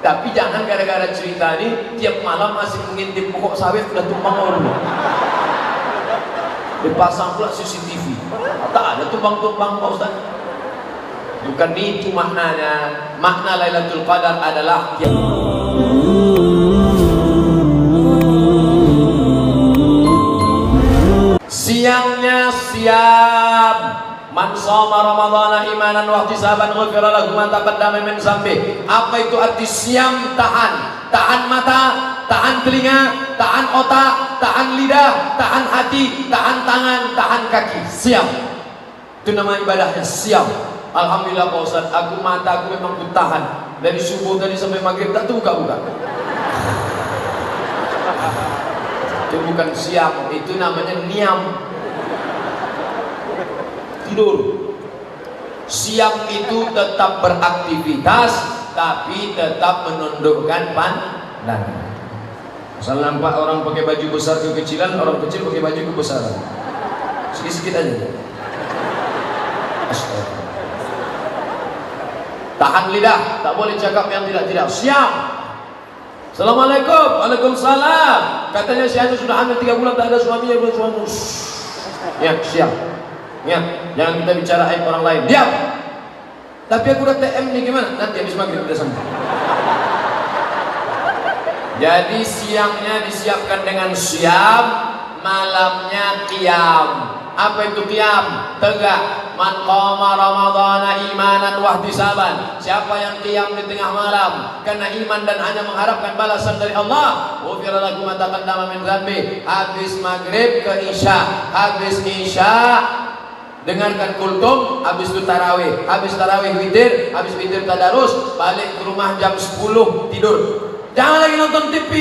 Tapi jangan gara-gara cerita ini tiap malam masih mengintip pokok sawit udah tumpang orang. Dipasang pula CCTV. Tak ada tumpang-tumpang Pak Ustaz. Bukan itu maknanya. Makna Lailatul Qadar adalah siangnya siap. Man shoma ramadhana imanan wa ihtisaban ghufira lahu ma taqaddama min dzambi. Apa itu arti siam? Tahan. Tahan mata, tahan telinga, tahan otak, tahan lidah, tahan hati, tahan tangan, tahan kaki. Siam. Itu nama ibadahnya, siam. Alhamdulillah Pak Ustaz, aku mata aku memang kutahan. Dari subuh tadi sampai maghrib tak buka-buka. Itu bukan siam, itu namanya niam. Tidur. Siam itu tetap beraktivitas tapi tetap menundukkan pandangan. Misal nampak orang pakai baju besar kekecilan, orang kecil pakai baju kebesaran. Sedikit-sedikit aja. Astagfirullah. Tahan lidah, tak boleh cakap yang tidak-tidak. Siam. Assalamualaikum. Waalaikumsalam. Katanya si Anu sudah hamil 3 bulan tak ada suaminya, belum suami. Ya, siap. Ya, jangan kita bicara aib orang lain. Diam. Tapi aku udah TM nih, gimana? Nanti habis maghrib udah sampai. Jadi siangnya disiapkan dengan siam, malamnya qiyam. Apa itu qiyam? Tegak. Man qama ramadhana imanan wa ihtisaban. Siapa yang qiyam di tengah malam karena iman dan hanya mengharapkan balasan dari Allah, ghufira lahu ma taqaddama min dzambi. Habis maghrib ke isya, habis isya dengarkan kultum, habis itu tarawih, habis tarawih witir, habis witir tadarus, balik ke rumah jam 10 tidur. Jangan lagi nonton TV,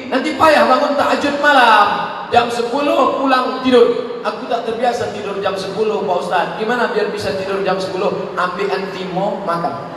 nanti payah bangun tahajud malam. Jam 10 pulang tidur. Aku tak terbiasa tidur jam 10 Pak Ustaz. Gimana biar bisa tidur jam 10? Ambil antimo, makan.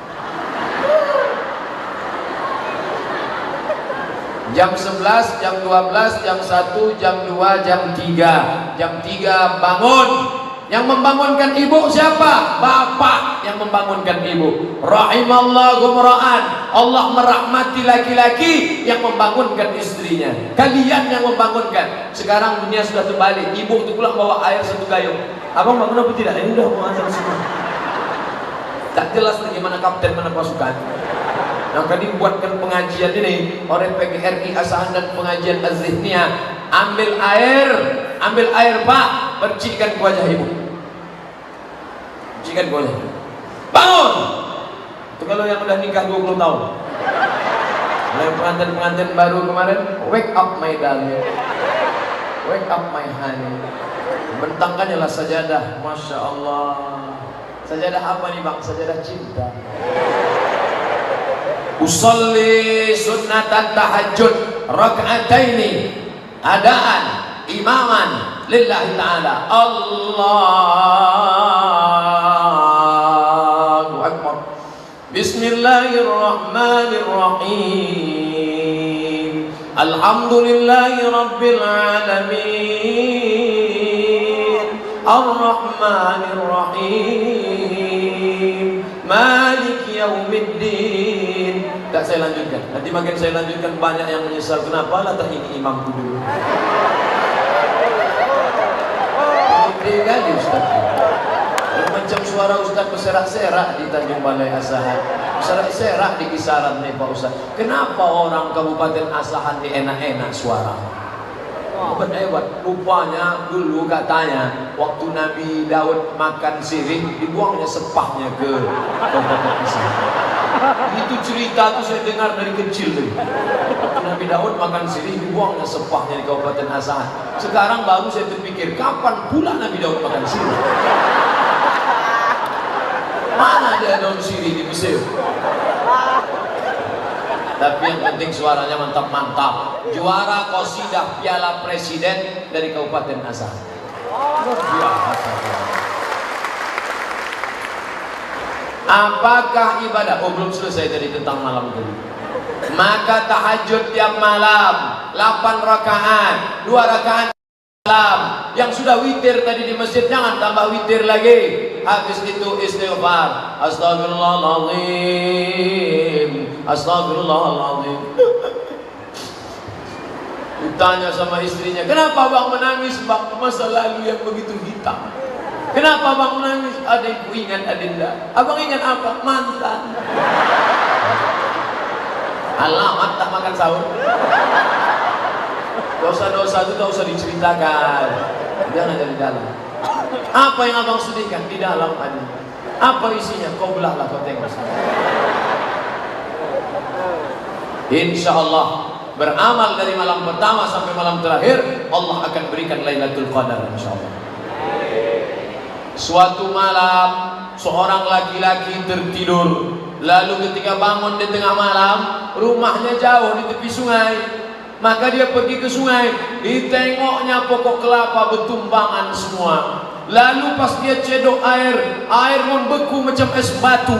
Jam 11, jam 12, jam 1, jam 2, jam 3. Jam 3 bangun. Yang membangunkan ibu siapa? Bapak yang membangunkan ibu. Rahimallahu mra'an. Allah merahmati laki-laki yang membangunkan istrinya. Kalian yang membangunkan. Sekarang dunia sudah terbalik. Ibu itu pulang bawa air 1 gayung. Abang bangun apa tidak? Ini udah mau azan semua. Tak jelas bagaimana kapten mana pasukan. Maka dibuatkan pengajian ini oleh PGRI Asahan dan pengajian Az-Zihniyah. Ambil air Pak, percikan ke wajah ibu. Percikan ke wajah. Bangun. Itu kalau yang udah nikah 20 tahun. Yang pengantin-pengantin baru kemarin, wake up my darling, wake up my honey. Bentangkannya lah sajadah, masya Allah. Sajadah apa nih bang? Sajadah cinta. Usolli sunnatan tahajud raka'ataini adaan imaman lillahi ta'ala. Allahu akbar. Bismillahirrahmanirrahim. Alhamdulillahi rabbil alamin. Ar-Rahmanir-Rahim. Maliki yaumiddin. Tak saya lanjutkan. Nanti makin saya lanjutkan banyak yang menyesal. Kenapa lah tak ini imam dulu? Gede kali Ustaz. Macam suara Ustaz berserak-serak di Tanjung Balai Asahan. Berserak-serak di kisaran nih Pak Ustaz. Kenapa orang Kabupaten Asahan di enak-enak suara? Hebat. Rupanya dulu katanya waktu Nabi Daud makan sirih, dibuangnya sepahnya ke Kabupaten Asahan. Itu cerita tuh saya dengar dari kecil tuh. Waktu Nabi Daud makan sirih, dibuangnya sepahnya di Kabupaten Asahan. Sekarang baru saya terpikir, kapan pula Nabi Daud makan sirih? Mana ada daun sirih di Mesir? Tapi yang penting suaranya mantap-mantap. Juara qasidah Piala Presiden dari Kabupaten Asahan. Luar biasa. Apakah ibadah? Oh belum selesai tadi tentang malam tadi. Maka tahajud tiap malam 8 rakaat, 2 rakaat malam. Yang sudah witir tadi di masjid jangan tambah witir lagi. Habis itu istighfar. Astagfirullahaladzim. Astagfirullahaladzim. Ditanya sama istrinya, kenapa bang menangis bang? Masa lalu yang begitu hitam. Kenapa bang menangis? Adikku ingat adinda. Abang ingat apa? Mantan. Alamat tak makan sahur. Dosa-dosa itu tak usah diceritakan, jangan dari dalam. Apa yang abang sedihkan? Di dalam aja. Apa isinya? Kau belahlah, kau tengok. Insya Allah beramal dari malam pertama sampai malam terakhir, Allah akan berikan Lailatul Qadar insya Allah. Suatu malam seorang laki-laki tertidur, lalu ketika bangun di tengah malam, rumahnya jauh di tepi sungai. Maka dia pergi ke sungai, ditengoknya pokok kelapa bertumbangan semua. Lalu pas dia cedok air, air membeku macam es batu.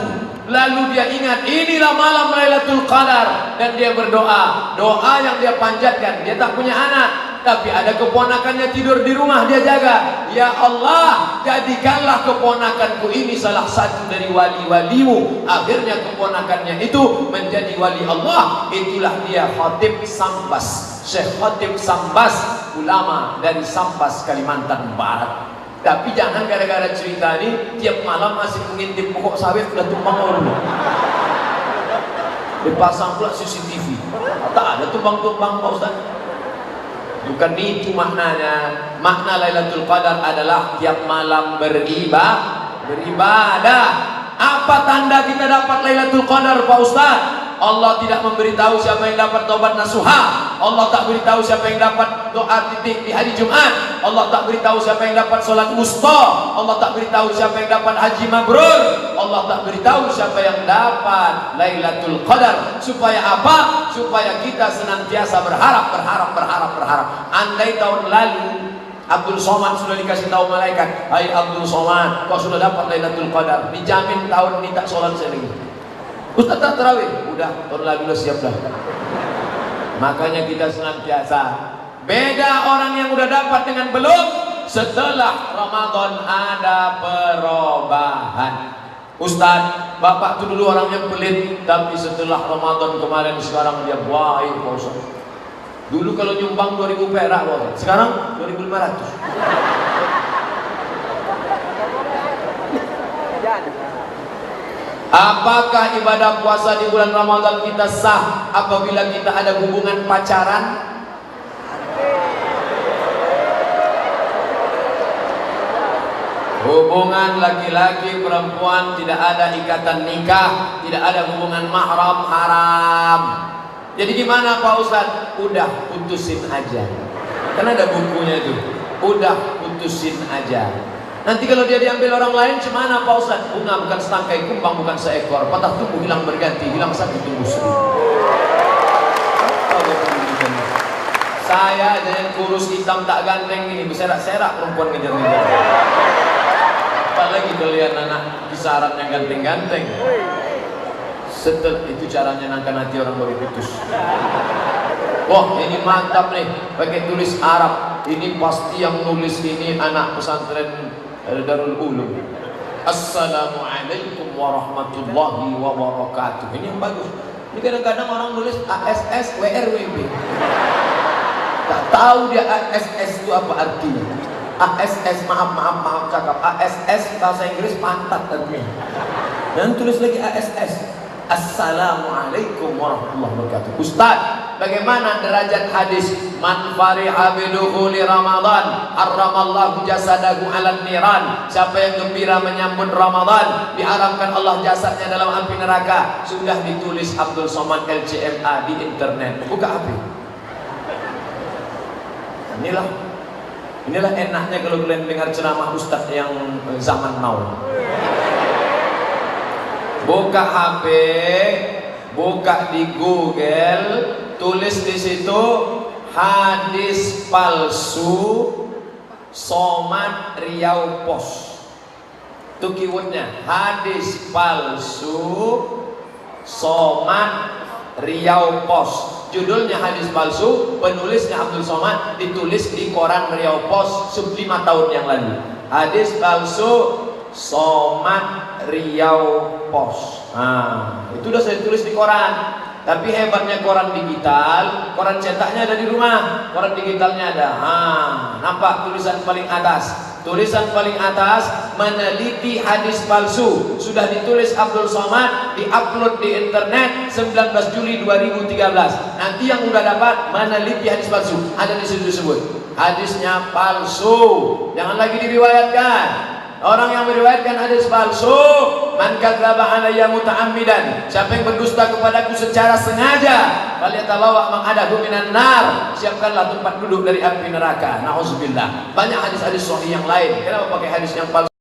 Lalu dia ingat, inilah malam Lailatul Qadar, dan dia berdoa. Doa yang dia panjatkan, dia tak punya anak, tapi ada keponakannya tidur di rumah, dia jaga. Ya Allah, jadikanlah keponakanku ini salah satu dari wali-walimu. Akhirnya keponakannya itu menjadi wali Allah. Itulah dia Khatib Sambas, Syekh Khatib Sambas, ulama dari Sambas, Kalimantan Barat. Tapi jangan gara-gara cerita ini tiap malam masih mengintip pokok sawit sudah tumbang orang. Dipasang pula CCTV. Tak ada tumbang-tumbang Pak Ustaz. Bukan itu maknanya. Makna Lailatul Qadar adalah tiap malam beribadah. Apa tanda kita dapat Lailatul Qadar Pak Ustaz? Allah tidak memberitahu siapa yang dapat taubat nasuha. Allah tak beritahu siapa yang dapat doa titik di hari Jumat. Allah tak beritahu siapa yang dapat solat wusta. Allah tak beritahu siapa yang dapat haji mabrur. Allah tak beritahu siapa yang dapat Lailatul Qadar. Supaya apa? Supaya kita senantiasa berharap. Andai tahun lalu Abdul Somad sudah dikasih tahu malaikat, hai Abdul Somad, kau sudah dapat Lailatul Qadar, dijamin tahun ini tak sholat saya lagi. Ustaz tak tarawih, udah tahun lalu udah siap dah. Makanya kita senantiasa beda orang yang udah dapat dengan belum. Setelah Ramadan ada perubahan. Ustaz, bapak tuh dulu orangnya pelit, tapi setelah Ramadan kemarin sekarang dia baik Pak Ustaz. Dulu kalau nyumbang 2000 perak Pak, sekarang 2500. Apakah ibadah puasa di bulan Ramadan kita sah apabila kita ada hubungan pacaran? Hubungan laki-laki perempuan tidak ada ikatan nikah, tidak ada hubungan mahram, haram. Jadi gimana Pak Ustaz? Udah putusin aja. Kan ada bukunya itu. Udah putusin aja. Nanti kalau dia diambil orang lain, gimana Pak Ustaz? Bunga bukan setangkai, kumbang bukan seekor, patah tumbuh hilang berganti, hilang satu tumbuh seribu. Saya yang kurus hitam tak ganteng ini, berserak-serak perempuan ngejar-ngejar. Apalagi kalian anak kisaran yang ganteng-ganteng. Setelah itu caranya nangkan hati orang baru putus. Wah ini mantap nih, pakai tulis Arab. Ini pasti yang nulis ini anak pesantren Darul Ulum. Assalamualaikum warahmatullahi wabarakatuh. Ini yang bagus. Ini kadang-kadang orang nulis ASS WRWB. Tak tahu dia ASS itu apa artinya. ASS maaf cakap. ASS bahasa Inggris pantat artinya. Dan tulis lagi ASS. Assalamualaikum warahmatullahi wabarakatuh. Ustaz, bagaimana derajat hadis man fariha bidukhuli Ramadan harramallahu jasadahu 'alan niran? Siapa yang gembira menyambut Ramadan, diharamkan Allah jasadnya dalam api neraka. Sudah ditulis Abdul Somad LCMA di internet. Buka HP. Inilah enaknya kalau kalian dengar ceramah ustaz yang zaman now. Buka HP, buka di Google, tulis di situ hadis palsu Somad Riau Pos. Itu keywordnya, hadis palsu Somad Riau Pos. Judulnya hadis palsu, penulisnya Abdul Somad, ditulis di koran Riau Pos 5 tahun yang lalu. Hadis palsu Somad Riau Pos. Nah, itu udah saya tulis di koran. Tapi hebatnya koran digital, koran cetaknya ada di rumah, koran digitalnya ada. Nampak tulisan paling atas. Tulisan paling atas, meneliti hadis palsu. Sudah ditulis Abdul Somad, diupload di internet 19 Juli 2013. Nanti yang udah dapat meneliti hadis palsu, ada di situ disebut hadisnya palsu, jangan lagi diriwayatkan. Orang yang meriwayatkan hadis palsu, man kadzdzaba alayya muta'ammidan, siapa yang berdusta kepadaku secara sengaja, falyatabawwa maq'adahu minan nar, siapkanlah tempat duduk dari api neraka. Nauzubillah. Banyak hadis-hadis sahih yang lain. Kenapa pakai hadis yang palsu?